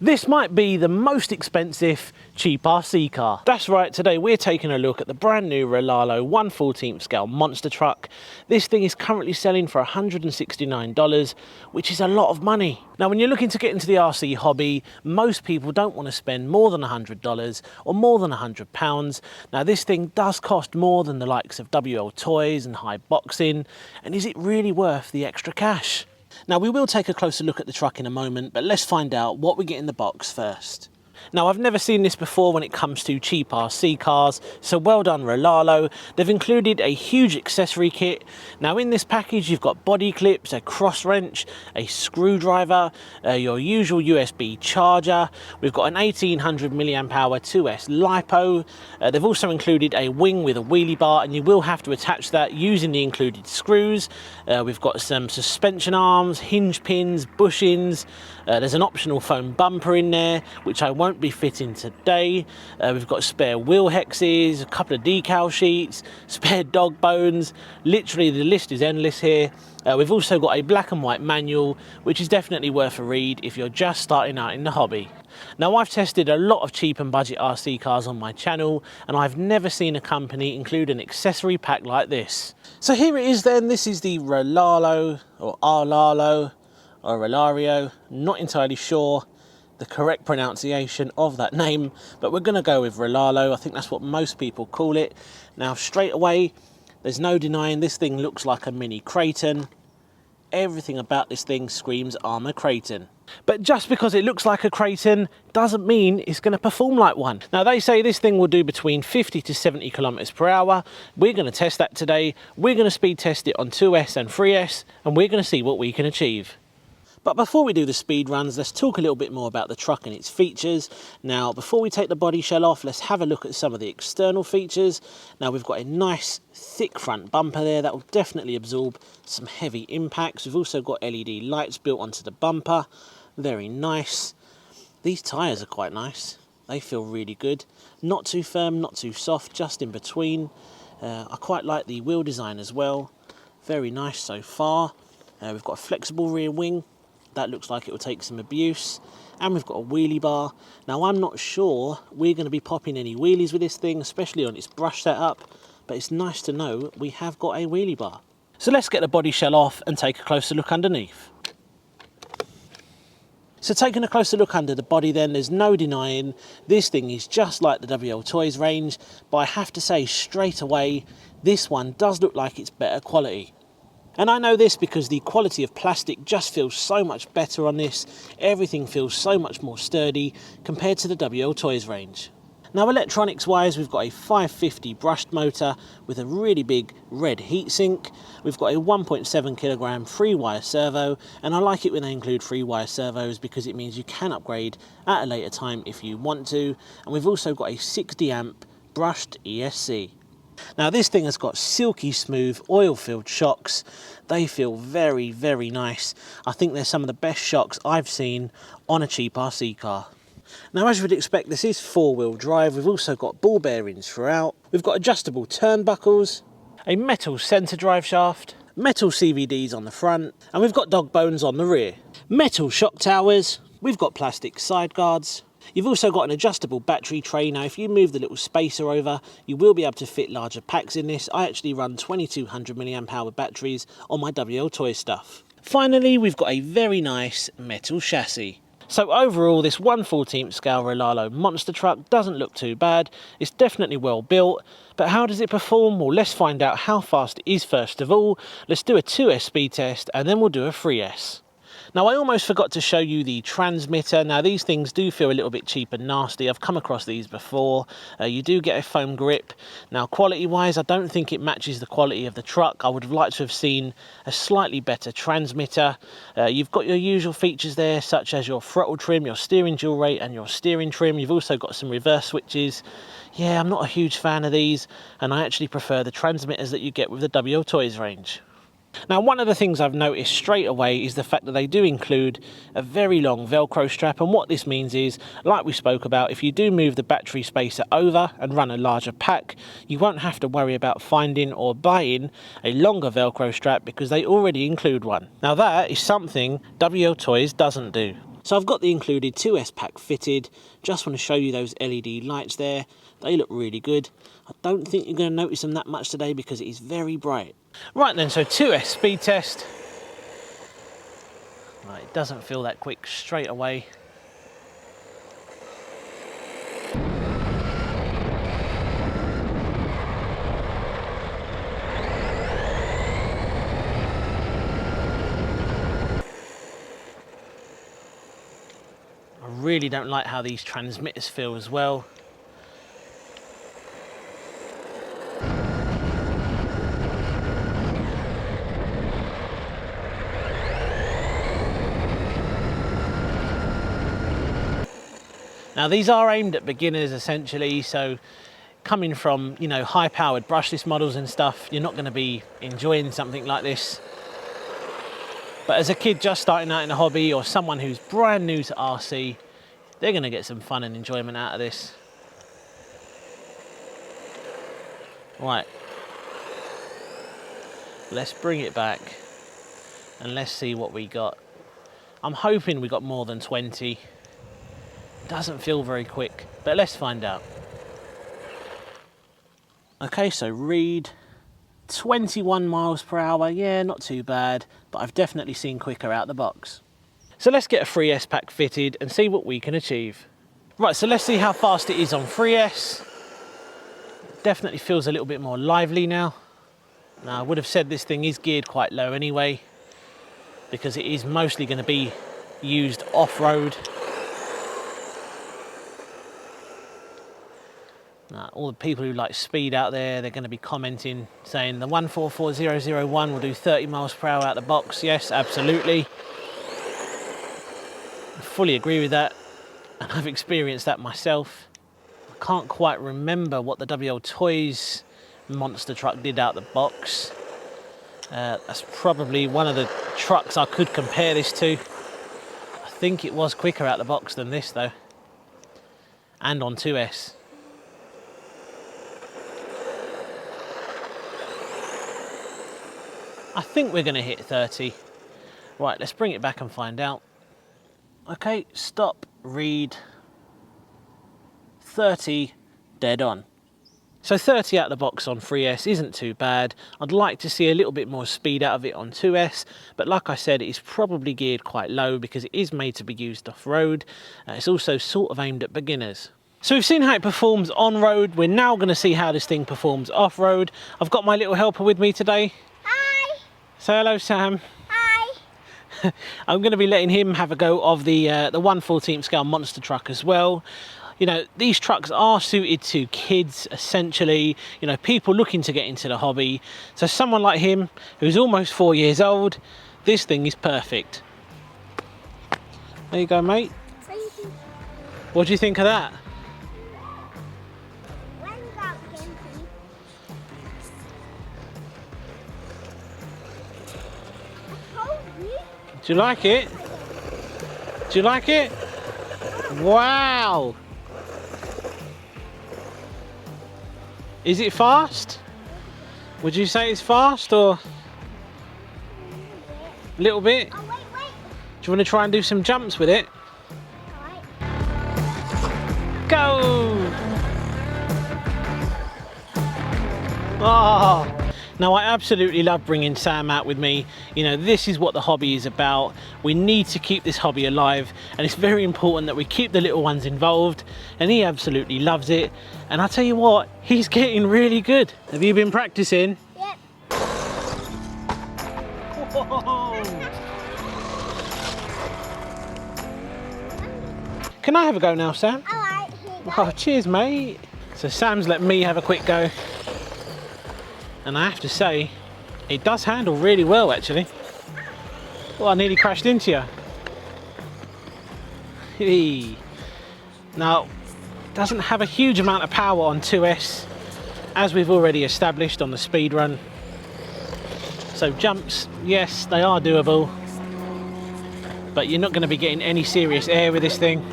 This might be the most expensive cheap RC car. That's right, today we're taking a look at the brand new Rlaarlo 1/14 scale monster truck. This thing is currently selling for $169, which is a lot of money. Now when you're looking to get into the RC hobby, most people don't want to spend more than $100 or more than £100. Now this thing does cost more than the likes of WLTOYS and High Boxing, and is it really worth the extra cash? Now we will take a closer look at the truck in a moment, but let's find out what we get in the box first. Now I've never seen this before when it comes to cheap RC cars, so well done Rlaarlo. They've included a huge accessory kit. Now in this package you've got body clips, a cross wrench, a screwdriver, your usual USB charger. We've got an 1800 milliamp hour 2S LiPo. They've also included a wing with a wheelie bar, and you will have to attach that using the included screws. We've got some suspension arms, hinge pins, bushings. There's an optional foam bumper in there, which I won't be fitting today. We've got spare wheel hexes, a couple of decal sheets, spare dog bones. Literally the list is endless here. We've also got a black and white manual, which is definitely worth a read if you're just starting out in the hobby. Now I've tested a lot of cheap and budget RC cars on my channel, and I've never seen a company include an accessory pack like this. So here it is then. This is the Rlaarlo, or Rlaarlo, or Rlaarlo, not entirely sure the correct pronunciation of that name, but we're going to go with Rlaarlo. I think that's what most people call it. Now straight away, there's no denying this thing looks like a mini Kraton. Everything about this thing screams I'm a Kraton. But just because it looks like a Kraton doesn't mean it's going to perform like one. Now they say this thing will do between 50 to 70 kilometers per hour. We're going to test that today. We're going to speed test it on 2S and 3S, and we're going to see what we can achieve. But before we do the speed runs, let's talk a little bit more about the truck and its features. Now, before we take the body shell off, let's have a look at some of the external features. Now, we've got a nice, thick front bumper there that will definitely absorb some heavy impacts. We've also got LED lights built onto the bumper. Very nice. These tyres are quite nice. They feel really good. Not too firm, not too soft, just in between. I quite like the wheel design as well. Very nice so far. We've got a flexible rear wing. That looks like it will take some abuse. And we've got a wheelie bar. Now I'm not sure we're going to be popping any wheelies with this thing, especially on its brush setup, but it's nice to know we have got a wheelie bar. So let's get the body shell off and take a closer look underneath. So taking a closer look under the body then, there's no denying this thing is just like the WLTOYS range, but I have to say straight away, this one does look like it's better quality. And I know this because the quality of plastic just feels so much better on this. Everything feels so much more sturdy compared to the WLTOYS range. Now electronics wise, we've got a 550 brushed motor with a really big red heatsink. We've got a 1.7 kilogram free wire servo, and I like it when they include free wire servos because it means you can upgrade at a later time if you want to. And we've also got a 60 amp brushed ESC. Now this thing has got silky smooth oil-filled shocks. They feel very, very nice. I think they're some of the best shocks I've seen on a cheap RC car. Now as you would expect, this is four-wheel drive. We've also got ball bearings throughout. We've got adjustable turnbuckles, a metal centre drive shaft, metal CVDs on the front, and we've got dog bones on the rear. Metal shock towers, we've got plastic side guards. You've also got an adjustable battery tray. Now if you move the little spacer over, you will be able to fit larger packs in this. I actually run 2200 milliamp hour batteries on my WLTOYS stuff. Finally, we've got a very nice metal chassis. So overall, this 1/14 scale Rlaarlo monster truck doesn't look too bad. It's definitely well built, but how does it perform? Well, let's find out how fast it is first of all. Let's do a 2S speed test and then we'll do a 3S. Now I almost forgot to show you the transmitter. Now these things do feel a little bit cheap and nasty. I've come across these before. You do get a foam grip. Now quality wise, I don't think it matches the quality of the truck. I would have liked to have seen a slightly better transmitter. You've got your usual features there, such as your throttle trim, your steering dual rate and your steering trim. You've also got some reverse switches. Yeah, I'm not a huge fan of these, and I actually prefer the transmitters that you get with the WLTOYS range. Now one of the things I've noticed straight away is the fact that they do include a very long Velcro strap, and what this means is, like we spoke about, if you do move the battery spacer over and run a larger pack, you won't have to worry about finding or buying a longer Velcro strap because they already include one. Now that is something WLTOYS doesn't do. So I've got the included 2S pack fitted. Just want to show you those LED lights there. They look really good. I don't think you're going to notice them that much today because it is very bright. Right then, so 2S speed test. Right, it doesn't feel that quick straight away. I really don't like how these transmitters feel as well. Now these are aimed at beginners essentially, so coming from, you know, high-powered brushless models and stuff, you're not going to be enjoying something like this. But as a kid just starting out in a hobby, or someone who's brand new to RC, they're going to get some fun and enjoyment out of this. Right, let's bring it back and let's see what we got. I'm hoping we got more than 20. Doesn't feel very quick, but let's find out. Okay, so read 21 miles per hour. Yeah, not too bad, but I've definitely seen quicker out the box. So let's get a 3S pack fitted and see what we can achieve. Right, so let's see how fast it is on 3S. Definitely feels a little bit more lively now. Now, I would have said this thing is geared quite low anyway, because it is mostly going to be used off-road. Now, all the people who like speed out there, they're going to be commenting saying the 144001 will do 30 miles per hour out the box. Yes, absolutely. I fully agree with that, and I've experienced that myself. I can't quite remember what the WLTOYS monster truck did out the box. That's probably one of the trucks I could compare this to. I think it was quicker out the box than this though, and on 2S. I think we're going to hit 30. Right, let's bring it back and find out. Okay, stop, read. 30, dead on. So 30 out of the box on 3S isn't too bad. I'd like to see a little bit more speed out of it on 2S, but like I said, it's probably geared quite low because it is made to be used off-road. It's also sort of aimed at beginners. So we've seen how it performs on-road. We're now going to see how this thing performs off-road. I've got my little helper with me today. Say hello, Sam. Hi. I'm going to be letting him have a go of the 1/14 scale monster truck as well. You know, these trucks are suited to kids, essentially, you know, people looking to get into the hobby. So someone like him, who's almost 4 years old, this thing is perfect. There you go, mate. Thank you. What do you think of that? When's that again, please? I told you. Do you like it? Do you like it? Wow! Is it fast? Would you say it's fast or a little bit? Oh, wait. Do you want to try and do some jumps with it? Alright. Go! Oh! Now, I absolutely love bringing Sam out with me. You know, this is what the hobby is about. We need to keep this hobby alive, and it's very important that we keep the little ones involved, and he absolutely loves it. And I'll tell you what, he's getting really good. Have you been practicing? Yep. Whoa. Can I have a go now, Sam? Alright, here you go. Oh, cheers, mate. So Sam's let me have a quick go. And I have to say, it does handle really well, actually. Well, I nearly crashed into you. Hey. Now, doesn't have a huge amount of power on 2S, as we've already established on the speed run. So jumps, yes, they are doable, but you're not going to be getting any serious air with this thing.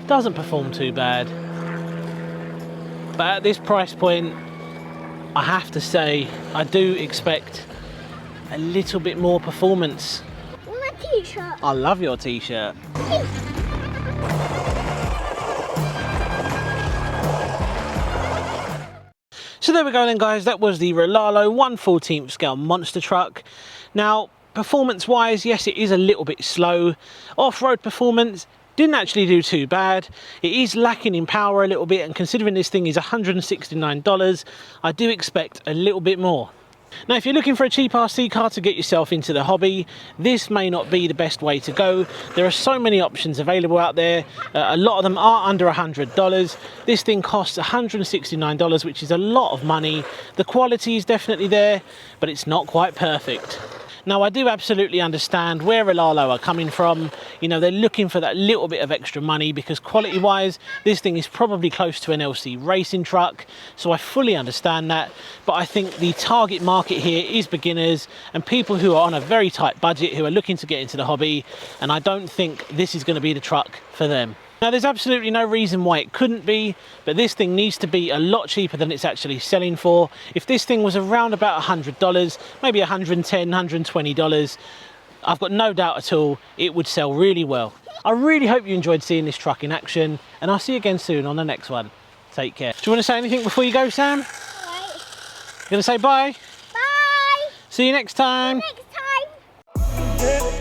Doesn't perform too bad, but at this price point, I have to say I do expect a little bit more performance. My t-shirt. I love your t-shirt. So there we go then guys, that was the Rlaarlo 1/14 scale monster truck. Now, performance wise, yes, it is a little bit slow. Off-road performance, didn't actually do too bad. It is lacking in power a little bit, and considering this thing is $169, I do expect a little bit more. Now, if you're looking for a cheap RC car to get yourself into the hobby, this may not be the best way to go. There are so many options available out there. A lot of them are under $100. This thing costs $169, which is a lot of money. The quality is definitely there, but it's not quite perfect. Now, I do absolutely understand where Rlaarlo are coming from. You know, they're looking for that little bit of extra money because quality-wise, this thing is probably close to an LC racing truck. So I fully understand that. But I think the target market here is beginners and people who are on a very tight budget, who are looking to get into the hobby. And I don't think this is going to be the truck for them. Now, there's absolutely no reason why it couldn't be, but this thing needs to be a lot cheaper than it's actually selling for. If this thing was around about $100, maybe $110, $120, I've got no doubt at all it would sell really well. I really hope you enjoyed seeing this truck in action, and I'll see you again soon on the next one. Take care. Do you want to say anything before you go, Sam? Right. You going to say bye? Bye. See you next time. Next time.